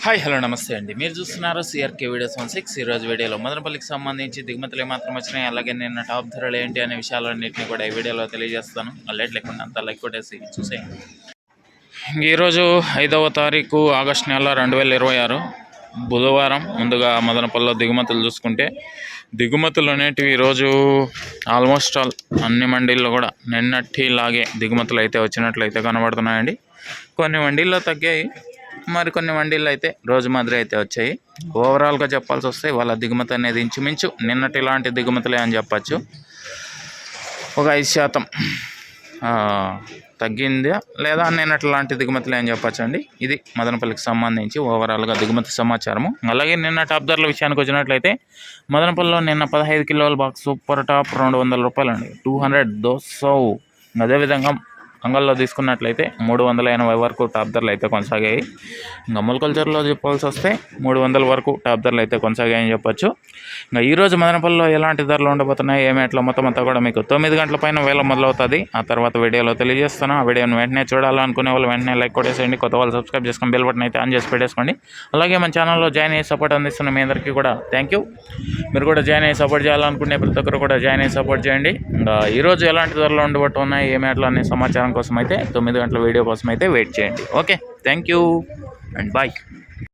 Hi hello నమస్తే అండి. మీరు చూస్తున్నారు సిఆర్కే వీడియోస్ 16. ఈరోజు వీడియోలో మదనపల్లికి సంబంధించి దిగుమతులు ఏమాత్రం వచ్చినాయి, అలాగే నిన్న టాప్ ధరలు ఏంటి అనే విషయాలన్నింటినీ కూడా ఈ వీడియోలో తెలియజేస్తాను. లేట్ లేకుండా అంతా లైక్ కొట్టేసి చూసేయండి. ఈరోజు 5వ తారీఖు ఆగస్టు నెల 2026 బుధవారం. ముందుగా మదనపల్లిలో దిగుమతులు చూసుకుంటే దిగుమతులు అనేటివి ఈరోజు ఆల్మోస్ట్ ఆల్ అన్ని మండీల్లో కూడా నిన్నటిలాగే దిగుమతులు అయితే వచ్చినట్లయితే కనబడుతున్నాయండి. కొన్ని మండీల్లో తగ్గాయి, మరికొన్ని మండీల్లో అయితే రోజు మాదిరి అయితే వచ్చాయి. ఓవరాల్గా చెప్పాల్సి వస్తే వాళ్ళ దిగుమతి అనేది ఇంచుమించు నిన్నటి ఇలాంటి దిగుమతులే అని చెప్పచ్చు. ఒక 5% తగ్గిందా లేదా నిన్నటి లాంటి దిగుమతులే అని చెప్పచ్చు అండి. ఇది మదనపల్లికి సంబంధించి ఓవరాల్గా దిగుమతి సమాచారము. అలాగే నిన్న టాప్ ధరల విషయానికి వచ్చినట్లయితే మదనపల్లిలో నిన్న 15 కిలోల బాక్స్ సూపర్ టాప్ 200 రూపాయలండి, 200. అదేవిధంగా అంగల్లో తీసుకున్నట్లయితే 380 వరకు టాప్ ధరలు అయితే కొనసాగాయి. ఇంకా అమూల్ కల్చర్లో చెప్పాల్సి వస్తే 300 వరకు టాప్ ధరలు అయితే కొనసాగాయని చెప్పొచ్చు. ఇంకా ఈరోజు మదనపల్లిలో ఎలాంటి ధరలు ఉండబోతున్నాయి, ఏమేట్లా మొత్తం అంతా కూడా మీకు 9 గంటల పైన వేళ మొదలవుతుంది. ఆ తర్వాత వీడియోలో తెలియజేస్తాను. ఆ వీడియోని వెంటనే చూడాలనుకునే వాళ్ళు వెంటనే లైక్ కొట్టేసేయండి. కొత్త వాళ్ళు సబ్స్క్రైబ్ చేసుకొని బెల్ బటన్ అయితే ఆన్ చేసి పెట్టేసుకోండి. అలాగే మన ఛానల్లో జాయిన్ అయ్యి సపోర్ట్ అందిస్తున్న మీ అందరికీ కూడా థ్యాంక్ యూ. మీరు కూడా జాయిన్ అయ్యి సపోర్ట్ చేయాలనుకునే ప్రతి ఒక్కరు కూడా జాయిన్ అయ్యి సపోర్ట్ చేయండి. ఇంకా ఈరోజు ఎలాంటి ధరలు ఉండబోతున్నాయి, ఏమేట్లా అనే సమాచారం కోసం అయితే 9 గంటల వీడియో కోసం అయితే వెయిట్ చేయండి. Okay, thank you and bye.